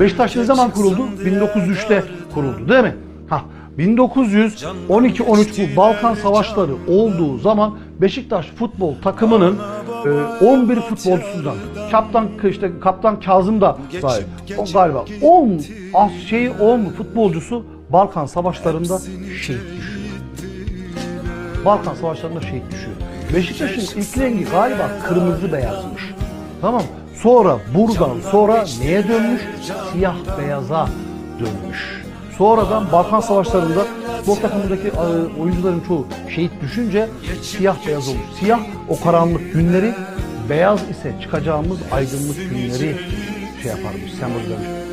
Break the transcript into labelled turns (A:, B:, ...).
A: Beşiktaş ne zaman kuruldu? 1903'te kuruldu değil mi? 1912-13 bu Balkan Savaşları olduğu zaman Beşiktaş futbol takımının 11 futbolcusundan Kaptan Kazım da dahil. O galiba 10 futbolcusu Balkan Savaşlarında şehit düşüyor. Balkan Savaşlarında şehit düşüyor. Beşiktaş'ın ilk rengi galiba kırmızı beyazmış. Tamam. Sonra buradan sonra neye dönmüş? Siyah beyaza dönmüş. Sonradan Balkan Savaşları'nda futbol takımındaki oyuncuların çoğu şehit düşünce siyah beyaz olmuş. Siyah o karanlık günleri, beyaz ise çıkacağımız aydınlık günleri yaparmış, sembolizlemiş.